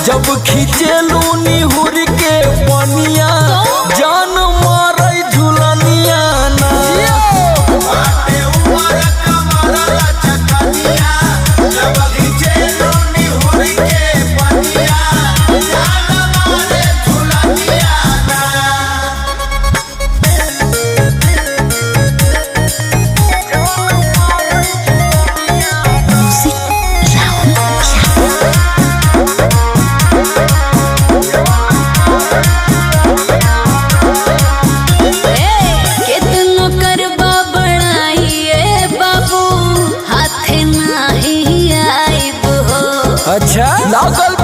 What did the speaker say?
जब खींचेलू निहुर के पनिया जान मारे झुलनिया ना जब खींचेलू निहुर के पनिया जान मारे झुलनिया ना। अच्छा लागल